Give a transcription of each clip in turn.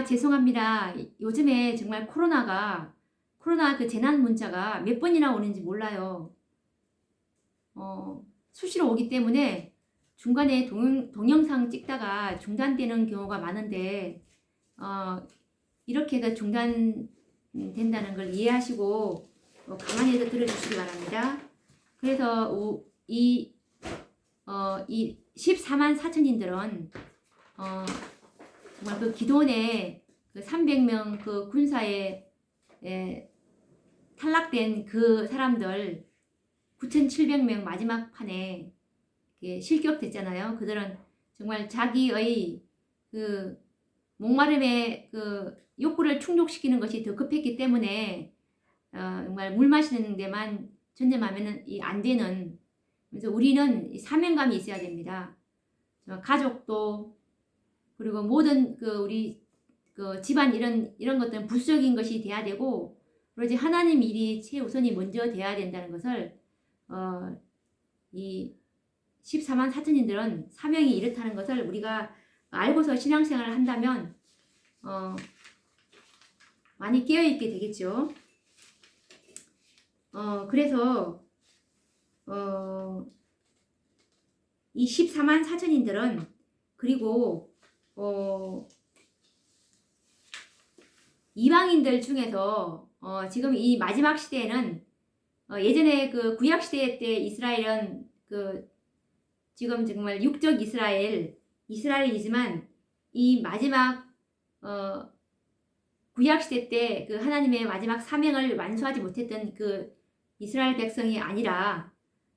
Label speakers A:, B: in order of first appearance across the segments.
A: 죄송합니다. 요즘에 정말 코로나 그 재난 문자가 몇 번이나 오는지 몰라요. 수시로 오기 때문에 중간에 동영상 찍다가 중단되는 경우가 많은데, 이렇게 해서 중단된다는 걸 이해하시고, 가만히 해서 들어주시기 바랍니다. 그래서 이 14만 4천인들은, 정말 그 기존에 그 300명 그 군사에 탈락된 그 사람들 9,700명 마지막 판에 실격됐잖아요. 그들은 정말 자기의 그 목마름의 그 욕구를 충족시키는 것이 더 급했기 때문에 정말 물 마시는 데만 전념하면은 안 되는. 그래서 우리는 사명감이 있어야 됩니다. 가족도, 그리고 모든 우리 집안 이런 것들은 부수적인 것이 돼야 되고, 그러지 하나님 일이 최우선이 먼저 돼야 된다는 것을 이 14만 4천인들은 사명이 이렇다는 것을 우리가 알고서 신앙생활을 한다면 많이 깨어있게 되겠죠. 그래서 이 14만 4천인들은 그리고 이방인들 중에서 지금 이 마지막 시대에는 예전에 그 구약 시대 때 이스라엘은 지금 정말 육적 이스라엘이지만 이 마지막 구약 시대 때 그 하나님의 마지막 사명을 완수하지 못했던 그 이스라엘 백성이 아니라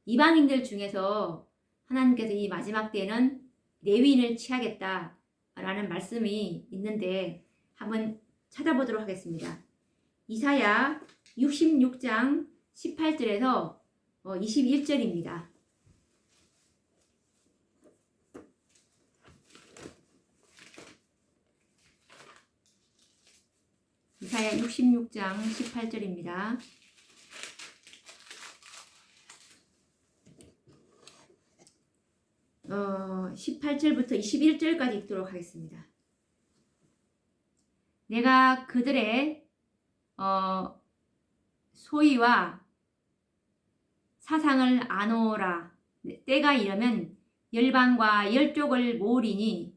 A: 이방인들 중에서 하나님께서 이 마지막 때에는 레위인을 취하겠다라는 말씀이 있는데 한번 찾아보도록 하겠습니다. 이사야 66장 18절에서 21절입니다. 이사야 66장 18절입니다. 18절부터 21절까지 읽도록 하겠습니다. 내가 그들의 소위와 사상을 아노라. 때가 이르면 열방과 열족을 모으리니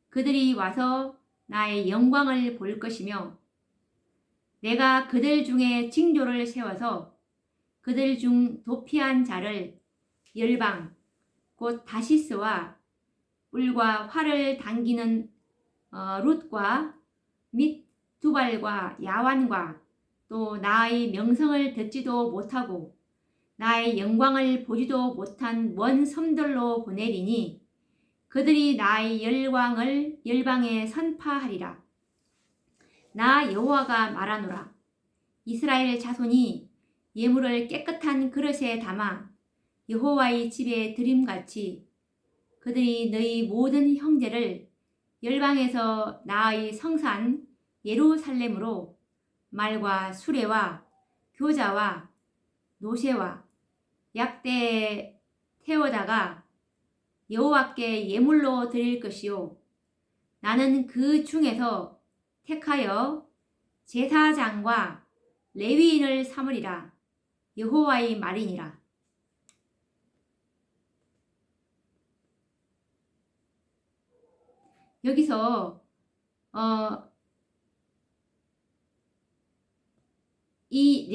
A: 그들이 와서 나의 영광을 볼 것이며, 내가 그들 중에 징조를 세워서 그들 중 도피한 자를 열방 곧 다시스와 뿔과 활을 당기는 룻과 및 두발과 야완과 또 나의 명성을 듣지도 못하고 나의 영광을 보지도 못한 먼 섬들로 보내리니 그들이 나의 열광을 열방에 선파하리라. 나 여호와가 말하노라. 이스라엘 자손이 예물을 깨끗한 그릇에 담아 여호와의 집에 드림같이 그들이 너희 모든 형제를 열방에서 나의 성산 예루살렘으로 말과 수레와 교자와 노새와 약대에 태워다가 여호와께 예물로 드릴 것이요, 나는 그 중에서 택하여 제사장과 레위인을 삼으리라. 여호와의 말이니라. 여기서 이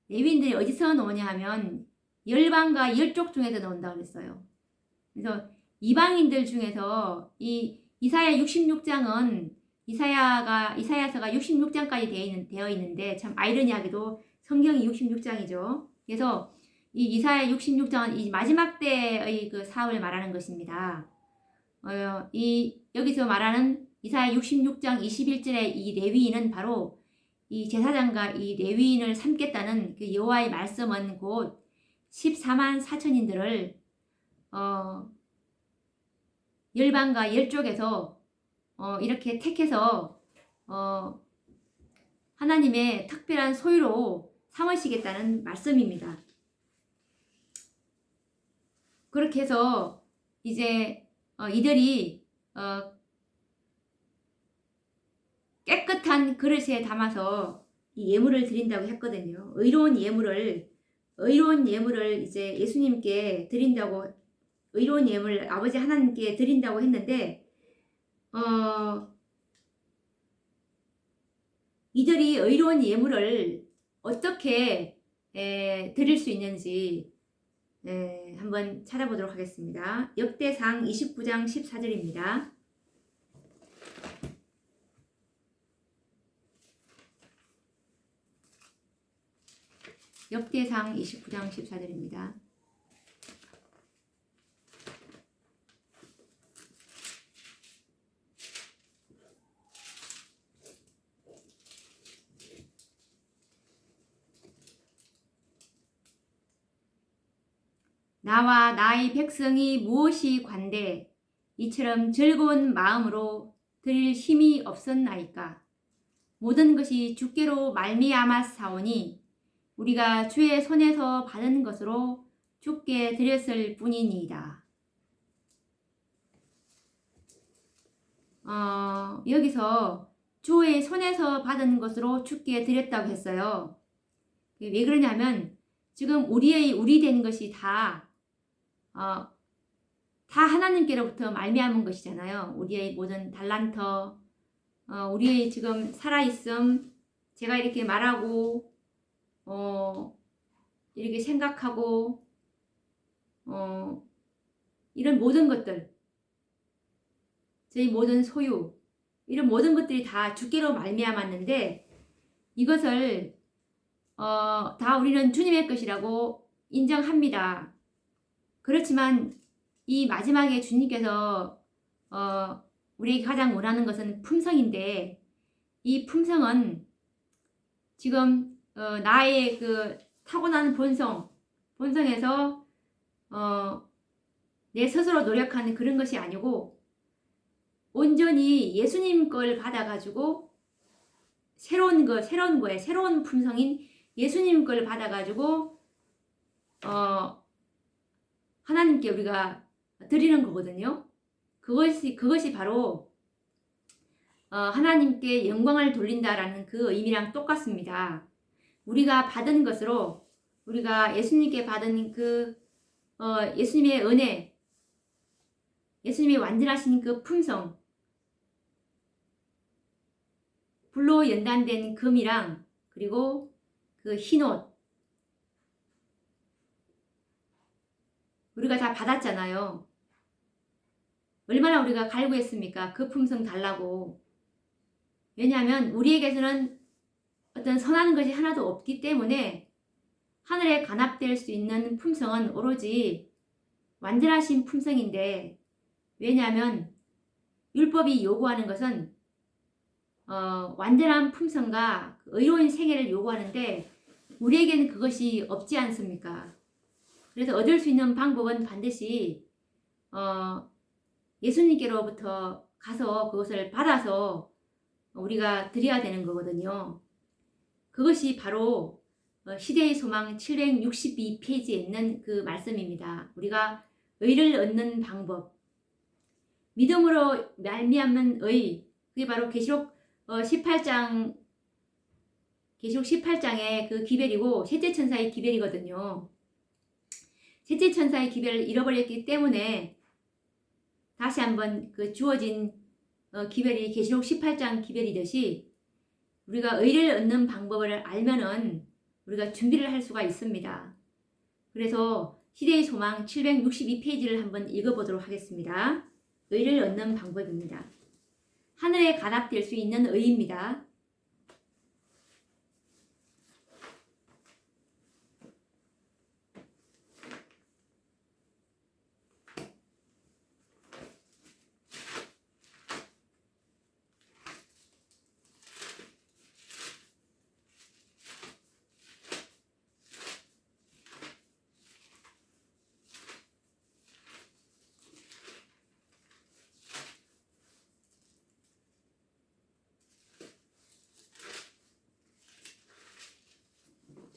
A: 레위인들이 어디서 나오냐 하면 열방과 열족 중에서 나온다고 그랬어요. 그래서 이방인들 중에서 이 이사야 66장은 이사야서가 66장까지 되어 있는데 참 아이러니하게도 성경이 66장이죠. 그래서 이 이사야 66장은 이 마지막 때의 그 사업을 말하는 것입니다. 여기서 말하는 이사야 66장 21절의 이 레위인은 바로 이 제사장과 이 레위인을 삼겠다는 그 여호와의 말씀은 곧 14만 4천인들을 열방과 열족에서 이렇게 택해서 하나님의 특별한 소유로 삼으시겠다는 말씀입니다. 그렇게 해서 이제 이들이 깨끗한 그릇에 담아서 이 예물을 드린다고 했거든요. 의로운 예물을 이제 예수님께 드린다고, 의로운 예물 아버지 하나님께 드린다고 했는데, 이들이 의로운 예물을 어떻게 드릴 수 있는지 한번 찾아보도록 하겠습니다. 역대상 29장 14절입니다. 역대상 29장 14절입니다. 나와 나의 백성이 무엇이 관대 이처럼 즐거운 마음으로 드릴 힘이 없었나이까. 모든 것이 주께로 말미암았사오니 우리가 주의 손에서 받은 것으로 주께 드렸을 뿐이니이다. 여기서 주의 손에서 받은 것으로 주께 드렸다고 했어요. 왜 그러냐면 지금 우리 된 것이 다 하나님께로부터 말미암은 것이잖아요. 우리의 모든 달란터, 우리의 지금 살아있음, 제가 이렇게 말하고 이렇게 생각하고 이런 모든 것들, 저희 모든 소유, 이런 모든 것들이 다 주께로 말미암았는데 이것을 다 우리는 주님의 것이라고 인정합니다. 그렇지만 이 마지막에 주님께서 우리에게 가장 원하는 것은 품성인데, 이 품성은 지금 나의 그 타고난 본성에서 내 스스로 노력하는 그런 것이 아니고 온전히 예수님 걸 받아가지고 새로운 품성인 예수님 걸 받아가지고 하나님께 우리가 드리는 거거든요. 그것이 바로 하나님께 영광을 돌린다라는 그 의미랑 똑같습니다. 우리가 받은 것으로 우리가 예수님께 받은 예수님의 은혜, 예수님이 완전하신 그 품성, 불로 연단된 금이랑 그리고 그 흰옷, 우리가 다 받았잖아요. 얼마나 우리가 갈구했습니까? 그 품성 달라고. 왜냐하면 우리에게서는 어떤 선한 것이 하나도 없기 때문에 하늘에 간합될 수 있는 품성은 오로지 완전하신 품성인데, 왜냐하면 율법이 요구하는 것은 완전한 품성과 의로운 생애를 요구하는데 우리에게는 그것이 없지 않습니까? 그래서 얻을 수 있는 방법은 반드시 예수님께로부터 가서 그것을 받아서 우리가 드려야 되는 거거든요. 그것이 바로 시대의 소망 762페이지에 있는 그 말씀입니다. 우리가 의를 얻는 방법, 믿음으로 말미암는 의, 그게 바로 계시록 18장의 그 기별이고 셋째 천사의 기별이거든요. 셋째 천사의 기별을 잃어버렸기 때문에 다시 한번 그 주어진 기별이 계시록 18장 기별이듯이 우리가 의를 얻는 방법을 알면은 우리가 준비를 할 수가 있습니다. 그래서 시대의 소망 762페이지를 한번 읽어보도록 하겠습니다. 의를 얻는 방법입니다. 하늘에 간합될 수 있는 의입니다.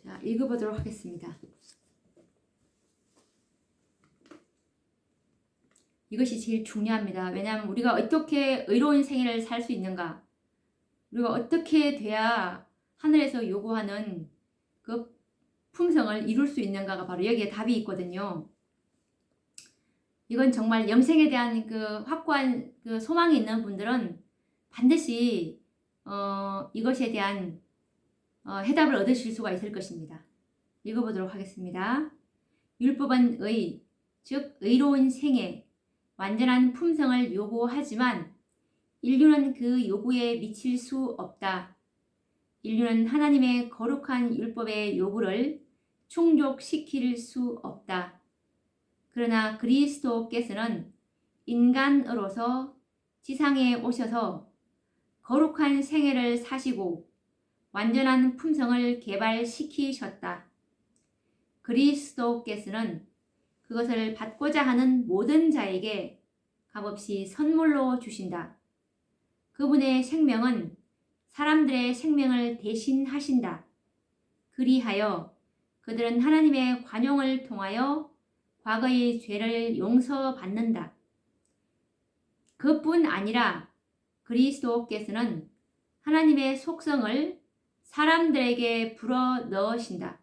A: 자, 읽어보도록 하겠습니다. 이것이 제일 중요합니다. 왜냐하면 우리가 어떻게 의로운 생애를 살 수 있는가? 우리가 어떻게 돼야 하늘에서 요구하는 그 품성을 이룰 수 있는가가 바로 여기에 답이 있거든요. 이건 정말 영생에 대한 그 확고한 그 소망이 있는 분들은 반드시 이것에 대한 해답을 얻으실 수가 있을 것입니다. 읽어보도록 하겠습니다. 율법은 즉 의로운 생애, 완전한 품성을 요구하지만 인류는 그 요구에 미칠 수 없다. 인류는 하나님의 거룩한 율법의 요구를 충족시킬 수 없다. 그러나 그리스도께서는 인간으로서 지상에 오셔서 거룩한 생애를 사시고 완전한 품성을 개발시키셨다. 그리스도께서는 그것을 받고자 하는 모든 자에게 값없이 선물로 주신다. 그분의 생명은 사람들의 생명을 대신하신다. 그리하여 그들은 하나님의 관용을 통하여 과거의 죄를 용서받는다. 그뿐 아니라 그리스도께서는 하나님의 속성을 사람들에게 불어 넣으신다.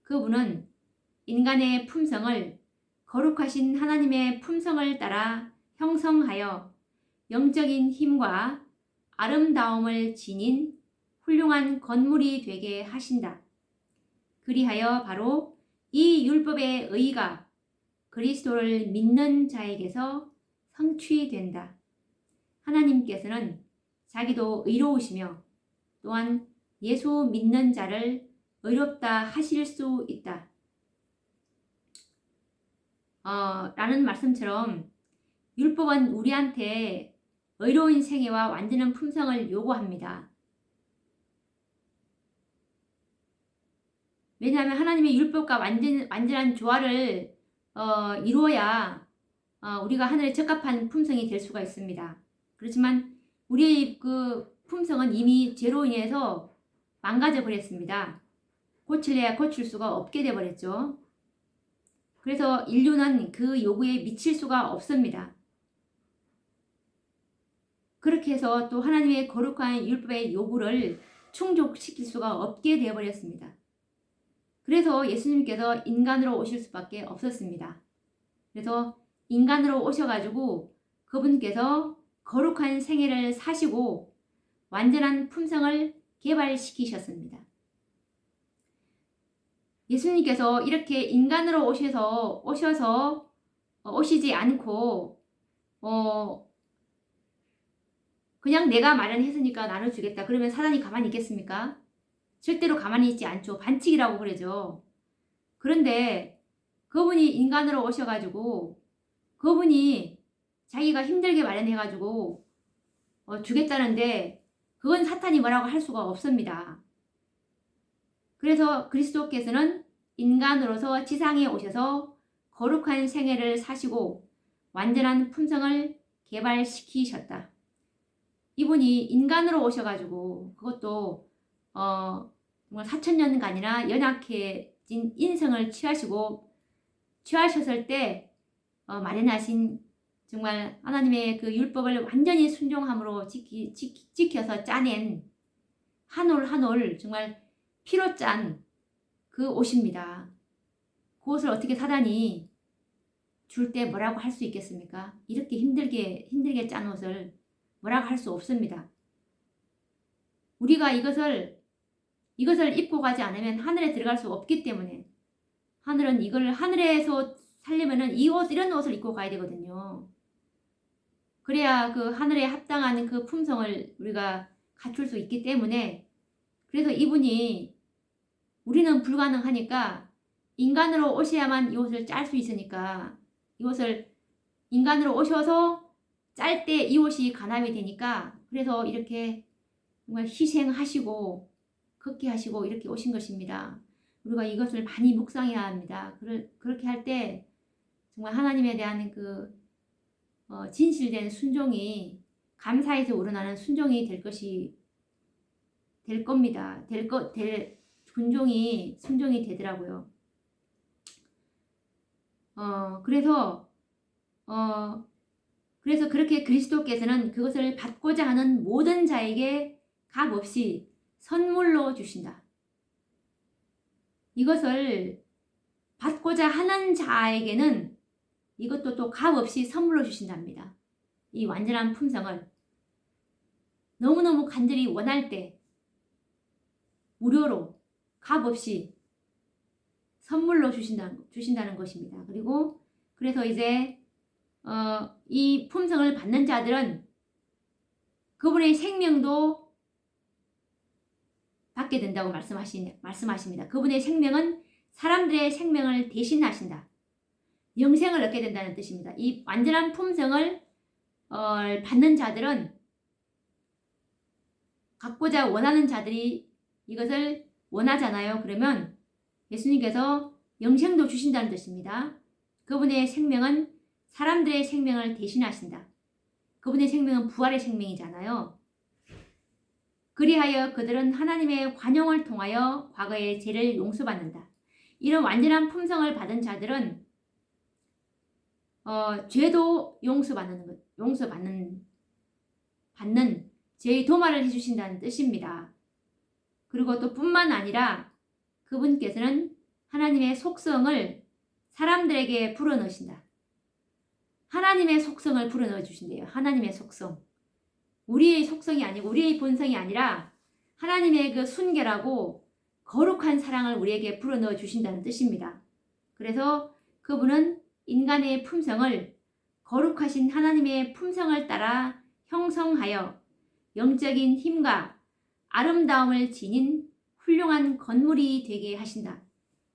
A: 그분은 인간의 품성을 거룩하신 하나님의 품성을 따라 형성하여 영적인 힘과 아름다움을 지닌 훌륭한 건물이 되게 하신다. 그리하여 바로 이 율법의 의가 그리스도를 믿는 자에게서 성취된다. 하나님께서는 자기도 의로우시며 또한 예수 믿는 자를 의롭다 하실 수 있다. 라는 말씀처럼 율법은 우리한테 의로운 생애와 완전한 품성을 요구합니다. 왜냐하면 하나님의 율법과 완전한 조화를 이루어야 우리가 하늘에 적합한 품성이 될 수가 있습니다. 그렇지만 우리의 그 품성은 이미 죄로 인해서 망가져 버렸습니다. 고칠래야 고칠 수가 없게 돼 버렸죠. 그래서 인류는 그 요구에 미칠 수가 없습니다. 그렇게 해서 또 하나님의 거룩한 율법의 요구를 충족시킬 수가 없게 되어 버렸습니다. 그래서 예수님께서 인간으로 오실 수밖에 없었습니다. 그래서 인간으로 오셔가지고 그분께서 거룩한 생애를 사시고 완전한 품성을 개발시키셨습니다. 예수님께서 이렇게 인간으로 오시지 않고 그냥 내가 마련했으니까 나눠주겠다. 그러면 사단이 가만히 있겠습니까? 절대로 가만히 있지 않죠. 반칙이라고 그러죠. 그런데 그분이 인간으로 오셔가지고 그분이 자기가 힘들게 마련해가지고 주겠다는데 그건 사탄이 뭐라고 할 수가 없습니다. 그래서 그리스도께서는 인간으로서 지상에 오셔서 거룩한 생애를 사시고 완전한 품성을 개발시키셨다. 이분이 인간으로 오셔가지고 그것도 정말 4,000년간이나 연약해진 인성을 취하셨을 때 마련하신 정말 하나님의 그 율법을 완전히 순종함으로 지켜서 짜낸 한 올 한 올 정말 피로 짠 그 옷입니다. 그 옷을 어떻게 사단이 줄 때 뭐라고 할 수 있겠습니까? 이렇게 힘들게 짠 옷을 뭐라고 할 수 없습니다. 우리가 이것을 입고 가지 않으면 하늘에 들어갈 수 없기 때문에 하늘은 이걸 하늘에서 살려면은 이런 옷을 입고 가야 되거든요. 그래야 그 하늘에 합당한 그 품성을 우리가 갖출 수 있기 때문에 그래서 이분이 우리는 불가능하니까 인간으로 오셔야만 이 옷을 짤 수 있으니까 이 옷을 인간으로 오셔서 짤 때 이 옷이 가늠이 되니까 그래서 이렇게 정말 희생하시고 걷게 하시고 이렇게 오신 것입니다. 우리가 이것을 많이 묵상해야 합니다. 그렇게 할 때 정말 하나님에 대한 그 진실된 순종이 감사에서 우러나는 순종이 될 겁니다. 순종이 되더라고요. 그래서 그렇게 그리스도께서는 그것을 받고자 하는 모든 자에게 값없이 선물로 주신다. 이것을 받고자 하는 자에게는 이것도 또 값없이 선물로 주신답니다. 이 완전한 품성을 너무너무 간절히 원할 때 무료로 값없이 선물로 주신다는 것입니다. 그리고 그래서 이제 이 품성을 받는 자들은 그분의 생명도 받게 된다고 말씀하십니다. 그분의 생명은 사람들의 생명을 대신하신다. 영생을 얻게 된다는 뜻입니다. 이 완전한 품성을 받는 자들은 갖고자 원하는 자들이 이것을 원하잖아요. 그러면 예수님께서 영생도 주신다는 뜻입니다. 그분의 생명은 사람들의 생명을 대신하신다. 그분의 생명은 부활의 생명이잖아요. 그리하여 그들은 하나님의 관용을 통하여 과거의 죄를 용서받는다. 이런 완전한 품성을 받은 자들은 죄도 받는 죄의 도말을 해주신다는 뜻입니다. 그리고 또 뿐만 아니라 그분께서는 하나님의 속성을 사람들에게 불어넣으신다. 하나님의 속성을 불어넣어 주신대요. 하나님의 속성. 우리의 속성이 아니고 우리의 본성이 아니라 하나님의 그 순결하고 거룩한 사랑을 우리에게 불어넣어 주신다는 뜻입니다. 그래서 그분은 인간의 품성을 거룩하신 하나님의 품성을 따라 형성하여 영적인 힘과 아름다움을 지닌 훌륭한 건물이 되게 하신다.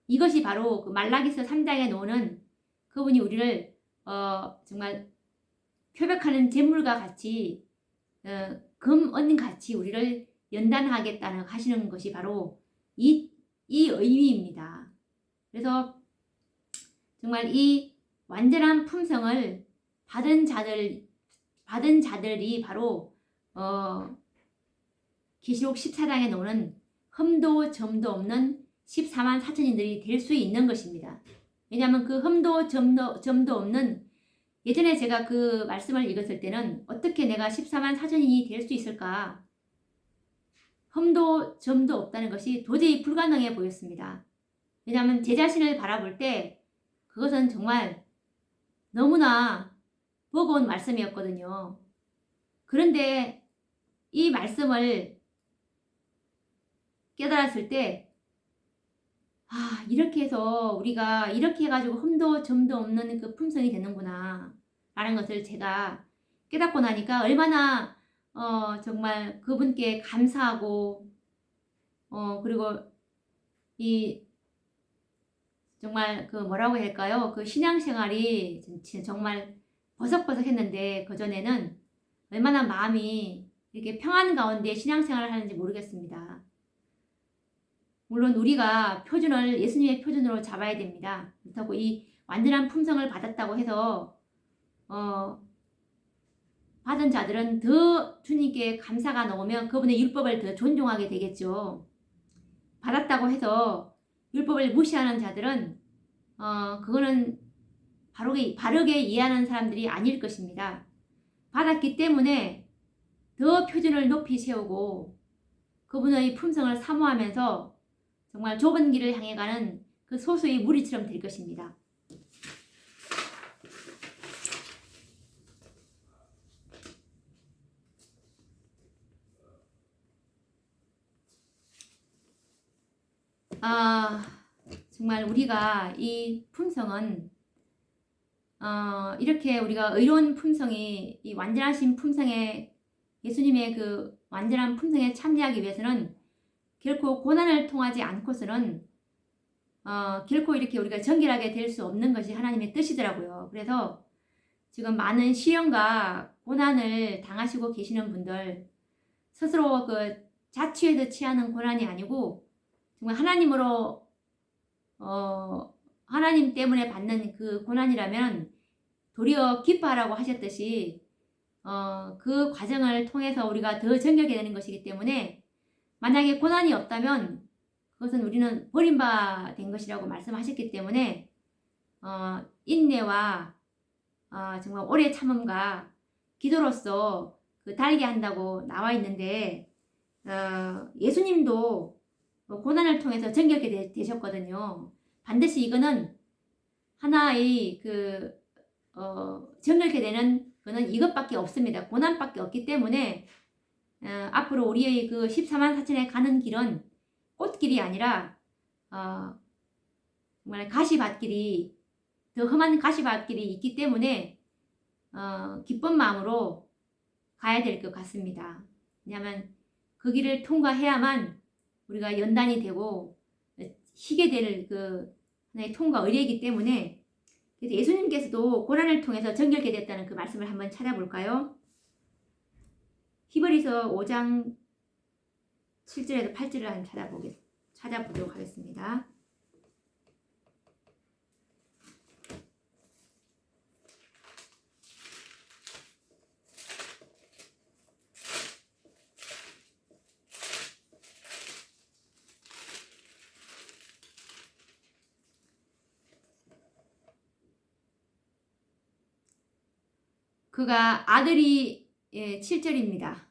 A: 이것이 바로 그 말라기서 3장에 나오는 그분이 우리를 정말 표백하는 제물과 같이 금 얻는 같이 우리를 연단하겠다는 하시는 것이 바로 이 의미입니다. 그래서 정말 이 완전한 품성을 받은 자들이 바로 계시록 14장에 나오는 흠도 점도 없는 14만 4천인들이 될 수 있는 것입니다. 왜냐하면 그 흠도 점도 없는 예전에 제가 그 말씀을 읽었을 때는 어떻게 내가 14만 4천인이 될 수 있을까? 흠도 점도 없다는 것이 도저히 불가능해 보였습니다. 왜냐하면 제 자신을 바라볼 때 그것은 정말 너무나 버거운 말씀이었거든요. 그런데 이 말씀을 깨달았을 때 이렇게 해서 우리가 이렇게 해가지고 흠도 점도 없는 그 품성이 되는구나 라는 것을 제가 깨닫고 나니까 얼마나 정말 그분께 감사하고 그리고 이 정말 그 뭐라고 할까요? 그 신앙생활이 정말 버석버석했는데 그전에는 얼마나 마음이 이렇게 평안 가운데 신앙생활을 하는지 모르겠습니다. 물론 우리가 표준을 예수님의 표준으로 잡아야 됩니다. 그렇다고 이 완전한 품성을 받았다고 해서 받은 자들은 더 주님께 감사가 나오면 그분의 율법을 더 존중하게 되겠죠. 받았다고 해서 율법을 무시하는 자들은 그거는 바르게 이해하는 사람들이 아닐 것입니다. 받았기 때문에 더 표준을 높이 세우고 그분의 품성을 사모하면서 정말 좁은 길을 향해 가는 그 소수의 무리처럼 될 것입니다. 정말 우리가 이 품성은 이렇게 우리가 의로운 품성이 이 완전하신 품성에 예수님의 그 완전한 품성에 참여하기 위해서는 결코 고난을 통하지 않고서는 결코 이렇게 우리가 정결하게 될 수 없는 것이 하나님의 뜻이더라고요. 그래서 지금 많은 시련과 고난을 당하시고 계시는 분들 스스로 그 자취해서 취하는 고난이 아니고 정말 하나님으로 하나님 때문에 받는 그 고난이라면 도리어 기뻐하라고 하셨듯이 그 과정을 통해서 우리가 더 정결하게 되는 것이기 때문에 만약에 고난이 없다면 그것은 우리는 버림받은 것이라고 말씀하셨기 때문에 인내와 정말 오래 참음과 기도로서 그 달게 한다고 나와 있는데 예수님도 고난을 통해서 정결케 되셨거든요. 반드시 이거는 하나의 정결케 되는 그는 이것밖에 없습니다. 고난밖에 없기 때문에 앞으로 우리의 그 14만 4천에 가는 길은 꽃길이 아니라 정말 가시밭길이, 더 험한 가시밭길이 있기 때문에 기쁜 마음으로 가야 될 것 같습니다. 왜냐하면 그 길을 통과해야만 우리가 연단이 되고 희게 될 그 하나의 통과 의례이기 때문에, 그래서 예수님께서도 고난을 통해서 정결케 됐다는 그 말씀을 한번 찾아볼까요? 히브리서 5장 7절에서 8절을 한번 찾아보도록 하겠습니다. 그가 아들이 7절입니다.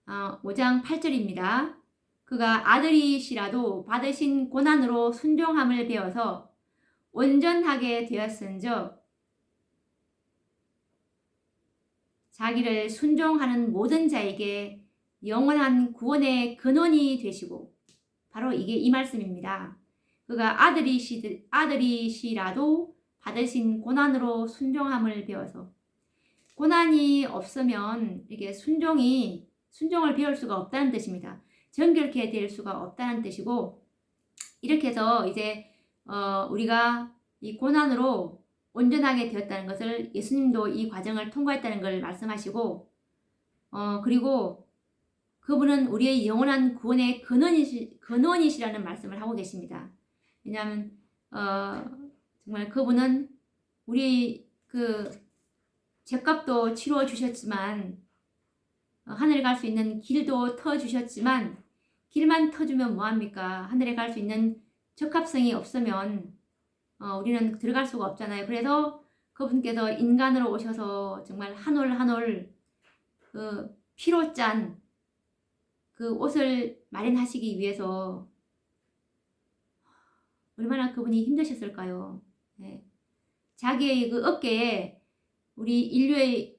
A: 5장 8절입니다. 그가 아들이시라도 받으신 고난으로 순종함을 배워서 온전하게 되었은즉 자기를 순종하는 모든 자에게 영원한 구원의 근원이 되시고, 바로 이게 이 말씀입니다. 그가 아들이시라도 받으신 고난으로 순종함을 배워서, 고난이 없으면 이게 순종을 배울 수가 없다는 뜻입니다. 정결케 될 수가 없다는 뜻이고, 이렇게 해서 이제 우리가 이 고난으로 온전하게 되었다는 것을, 예수님도 이 과정을 통과했다는 걸 말씀하시고, 그리고 그분은 우리의 영원한 구원의 근원이시라는 말씀을 하고 계십니다. 왜냐하면 정말 그분은 우리 그 죄값도 치루어 주셨지만, 하늘에 갈 수 있는 길도 터 주셨지만, 길만 터주면 뭐합니까? 하늘에 갈 수 있는 적합성이 없으면 우리는 들어갈 수가 없잖아요. 그래서 그분께서 인간으로 오셔서 정말 한 올 한 올 그 피로 짠 그 옷을 마련하시기 위해서 얼마나 그분이 힘드셨을까요? 네. 자기의 그 어깨에 우리 인류의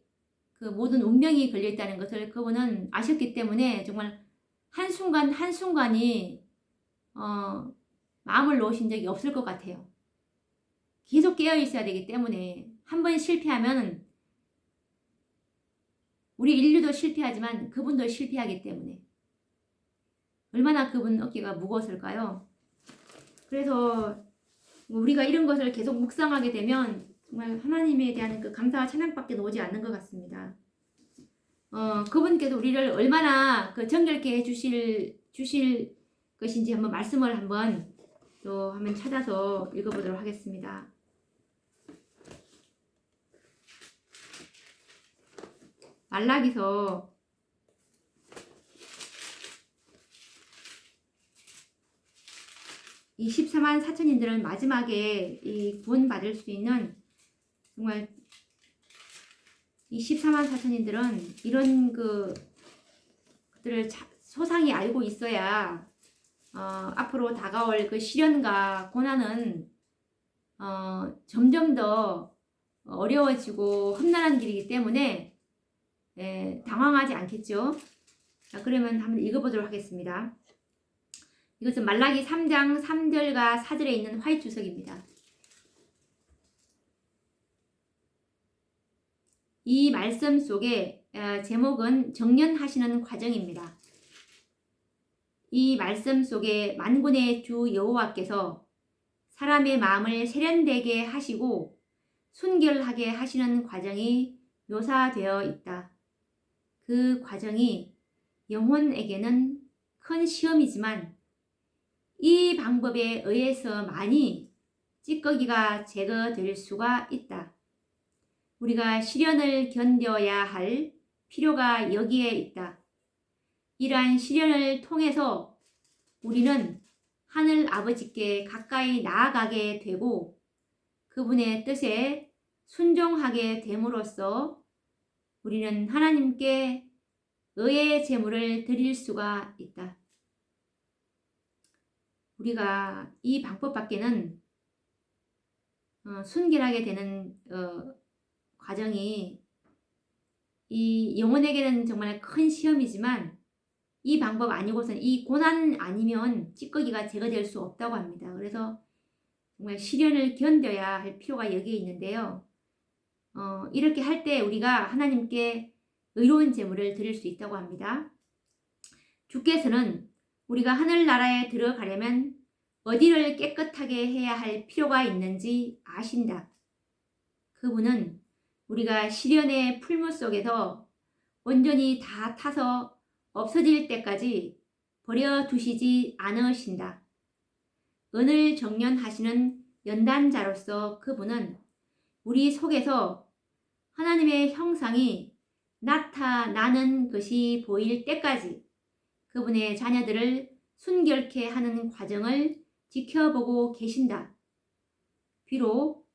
A: 그 모든 운명이 걸려있다는 것을 그분은 아셨기 때문에 정말 한순간 한순간이 마음을 놓으신 적이 없을 것 같아요. 계속 깨어 있어야 되기 때문에, 한 번 실패하면 우리 인류도 실패하지만 그분도 실패하기 때문에 얼마나 그분 어깨가 무거웠을까요? 그래서 우리가 이런 것을 계속 묵상하게 되면 정말 하나님에 대한 그 감사와 찬양밖에 나오지 않는 것 같습니다. 그분께서 우리를 얼마나 그 정결케 해 주실 것인지 한번 말씀을 한번 찾아서 읽어보도록 하겠습니다. 말라기서 14만 4천인들은 마지막에 이 구원받을 수 있는, 정말 14만 4천인들은 이런 그들을 소상히 알고 있어야 앞으로 다가올 그 시련과 고난은 점점 더 어려워지고 험난한 길이기 때문에 당황하지 않겠죠. 자, 그러면 한번 읽어보도록 하겠습니다. 이것은 말라기 3장 3절과 4절에 있는 화이트 주석입니다. 이 말씀 속에 제목은 정련하시는 과정입니다. 이 말씀 속에 만군의 주 여호와께서 사람의 마음을 세련되게 하시고 순결하게 하시는 과정이 묘사되어 있다. 그 과정이 영혼에게는 큰 시험이지만 이 방법에 의해서만이 찌꺼기가 제거될 수가 있다. 우리가 시련을 견뎌야 할 필요가 여기에 있다. 이러한 시련을 통해서 우리는 하늘 아버지께 가까이 나아가게 되고 그분의 뜻에 순종하게 됨으로써 우리는 하나님께 의의 제물을 드릴 수가 있다. 우리가 이 방법 밖에는 순결하게 되는 과정이 이 영혼에게는 정말 큰 시험이지만 이 방법 아니고선 이 고난 아니면 찌꺼기가 제거될 수 없다고 합니다. 그래서 정말 시련을 견뎌야 할 필요가 여기에 있는데요. 이렇게 할 때 우리가 하나님께 의로운 제물을 드릴 수 있다고 합니다. 주께서는 우리가 하늘나라에 들어가려면 어디를 깨끗하게 해야 할 필요가 있는지 아신다. 그분은 우리가 시련의 풀무 속에서 온전히 다 타서 없어질 때까지 버려두시지 않으신다. 은을 정련하시는 연단자로서 그분은 우리 속에서 하나님의 형상이 나타나는 것이 보일 때까지 그분의 자녀들을 순결케 하는 과정을 지켜보고 계신다. 비록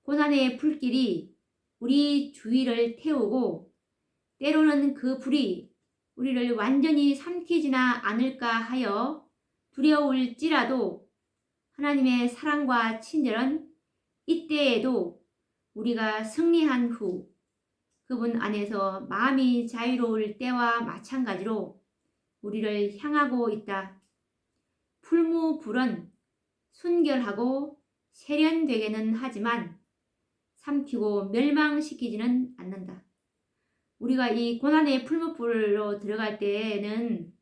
A: 고난의 불길이 우리 주위를 태우고 때로는 그 불이 우리를 완전히 삼키지나 않을까 하여 두려울지라도 하나님의 사랑과 친절은 이때에도 우리가 승리한 후 그분 안에서 마음이 자유로울 때와 마찬가지로 우리를 향하고 있다. 풀무불은 순결하고 세련되게는 하지만 삼키고 멸망시키지는 않는다. 우리가 이 고난의 풀무불로 들어갈 때는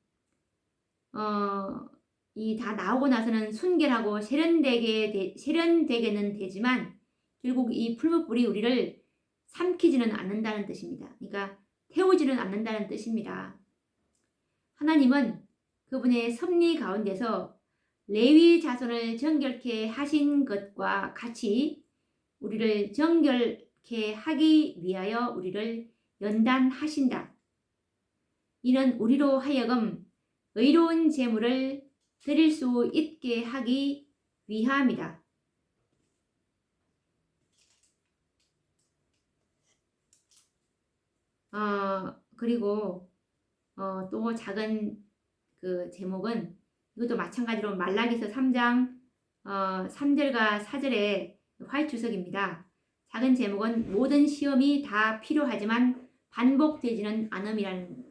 A: 이 다 나오고 나서는 순결하고 세련되게는 되지만 결국 이 풀무불이 우리를 삼키지는 않는다는 뜻입니다. 그러니까 태우지는 않는다는 뜻입니다. 하나님은 그분의 섭리 가운데서 레위 자손을 정결케 하신 것과 같이 우리를 정결케 하기 위하여 우리를 연단하신다. 이는 우리로 하여금 의로운 제물을 드릴 수 있게 하기 위함이다. 그리고 또 작은 그 제목은 이것도 마찬가지로 말라기서 3장 3절과 4절의 화이트 주석입니다. 작은 제목은 모든 시험이 다 필요하지만 반복되지는 않음이라는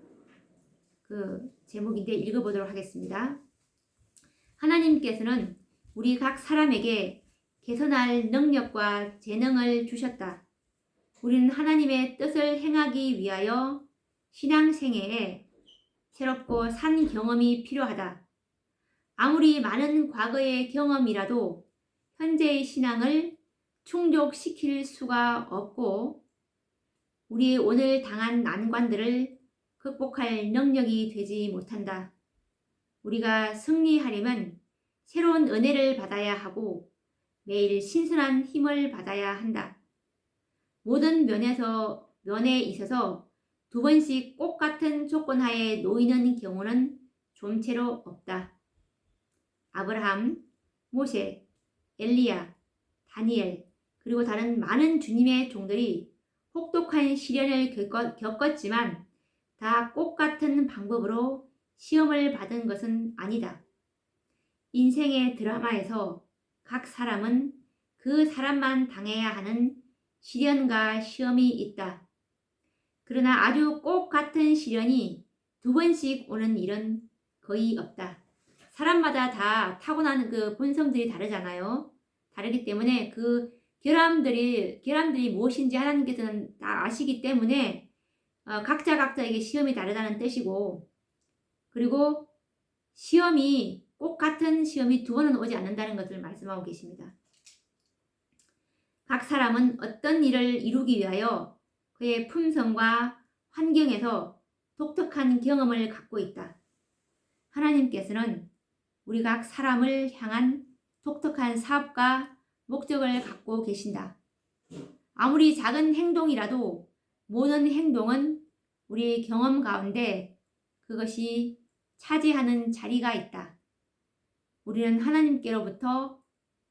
A: 그 제목인데 읽어보도록 하겠습니다. 하나님께서는 우리 각 사람에게 개선할 능력과 재능을 주셨다. 우리는 하나님의 뜻을 행하기 위하여 신앙생애에 새롭고 산 경험이 필요하다. 아무리 많은 과거의 경험이라도 현재의 신앙을 충족시킬 수가 없고 우리 오늘 당한 난관들을 극복할 능력이 되지 못한다. 우리가 승리하려면 새로운 은혜를 받아야 하고 매일 신선한 힘을 받아야 한다. 모든 면에 있어서 두 번씩 꼭 같은 조건 하에 놓이는 경우는 좀채로 없다. 아브라함, 모세, 엘리야, 다니엘 그리고 다른 많은 주님의 종들이 혹독한 시련을 겪었지만 다 꼭 같은 방법으로 시험을 받은 것은 아니다. 인생의 드라마에서 각 사람은 그 사람만 당해야 하는 시련과 시험이 있다. 그러나 아주 꼭 같은 시련이 두 번씩 오는 일은 거의 없다. 사람마다 다 타고나는 그 본성들이 다르잖아요. 다르기 때문에 그 결함들이 무엇인지 하나님께서는 다 아시기 때문에 각자에게 시험이 다르다는 뜻이고 그리고 시험이 꼭 같은 시험이 두 번은 오지 않는다는 것을 말씀하고 계십니다. 각 사람은 어떤 일을 이루기 위하여 그의 품성과 환경에서 독특한 경험을 갖고 있다. 하나님께서는 우리 각 사람을 향한 독특한 사업과 목적을 갖고 계신다. 아무리 작은 행동이라도 모든 행동은 우리의 경험 가운데 그것이 차지하는 자리가 있다. 우리는 하나님께로부터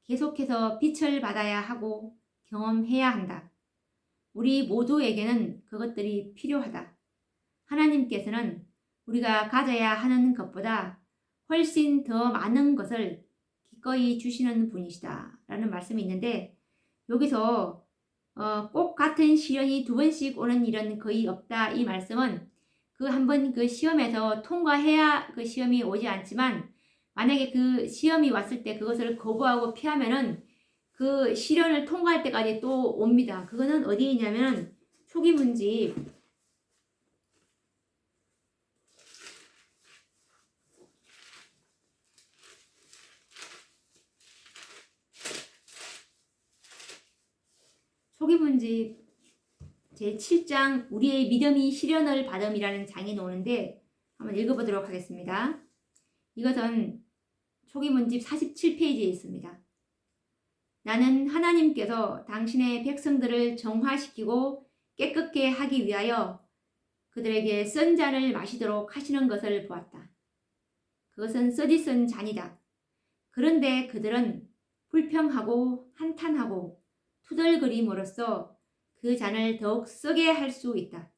A: 계속해서 빛을 받아야 하고 경험해야 한다. 우리 모두에게는 그것들이 필요하다. 하나님께서는 우리가 가져야 하는 것보다 훨씬 더 많은 것을 기꺼이 주시는 분이시다 라는 말씀이 있는데, 여기서 꼭 같은 시련이 2번씩 오는 일은 거의 없다, 이 말씀은 그 한 번 그 시험에서 통과해야 그 시험이 오지 않지만, 만약에 그 시험이 왔을 때 그것을 거부하고 피하면은 그 시련을 통과할 때까지 또 옵니다. 그거는 어디에 있냐면 초기문집 제7장 우리의 믿음이 시련을 받음이라는 장이 나오는데 한번 읽어보도록 하겠습니다. 이것은 초기문집 47페이지에 있습니다. 나는 하나님께서 당신의 백성들을 정화시키고 깨끗게 하기 위하여 그들에게 쓴 잔을 마시도록 하시는 것을 보았다. 그것은 써디쓴 잔이다. 그런데 그들은 불평하고 한탄하고 투덜거림으로써 그 잔을 더욱 쓰게 할 수 있다.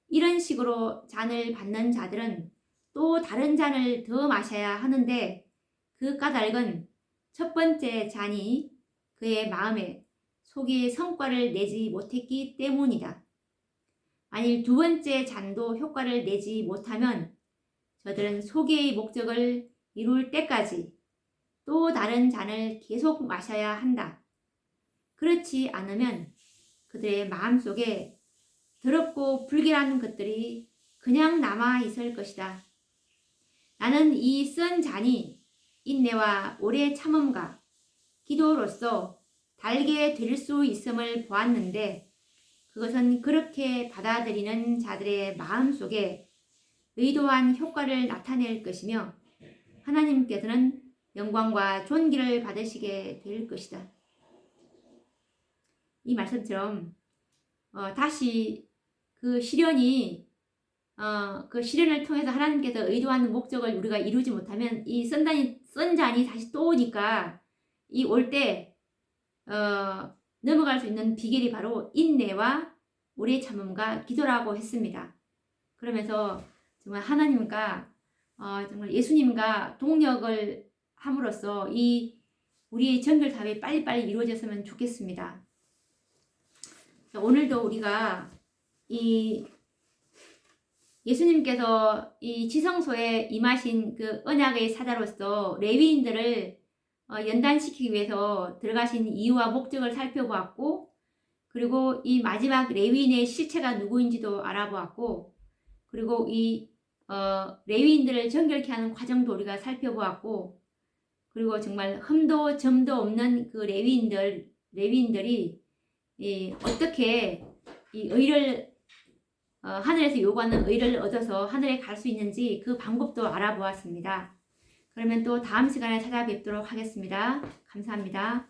A: 이런 식으로 잔을 받는 자들은 또 다른 잔을 더 마셔야 하는데, 그 까닭은 첫 번째 잔이 그의 마음에 속에 성과를 내지 못했기 때문이다. 만일 2번째 잔도 효과를 내지 못하면 저들은 소개의 목적을 이룰 때까지 또 다른 잔을 계속 마셔야 한다. 그렇지 않으면 그들의 마음속에 더럽고 불길한 것들이 그냥 남아 있을 것이다. 나는 이 쓴 잔이 인내와 오래 참음과 기도로서 달게 될 수 있음을 보았는데, 그것은 그렇게 받아들이는 자들의 마음속에 의도한 효과를 나타낼 것이며 하나님께서는 영광과 존귀를 받으시게 될 것이다. 이 말씀처럼 다시 그 시련이 그 시련을 통해서 하나님께서 의도하는 목적을 우리가 이루지 못하면 이 쓴 잔이 다시 또 오니까 이 올 때 넘어갈 수 있는 비결이 바로 인내와 오래 참음과 기도라고 했습니다. 그러면서 정말 하나님과 정말 예수님과 동력을 함으로써 이 우리의 정결답이 빨리빨리 이루어졌으면 좋겠습니다. 오늘도 우리가 이 예수님께서 이 지성소에 임하신 그 언약의 사자로서 레위인들을 연단시키기 위해서 들어가신 이유와 목적을 살펴보았고, 그리고 이 마지막 레위인의 실체가 누구인지도 알아보았고, 그리고 이 레위인들을 정결케 하는 과정도 우리가 살펴보았고, 그리고 정말 흠도 점도 없는 그 레위인들이 어떻게 이 의를 하늘에서 요구하는 의를 얻어서 하늘에 갈 수 있는지 그 방법도 알아보았습니다. 그러면 또 다음 시간에 찾아뵙도록 하겠습니다. 감사합니다.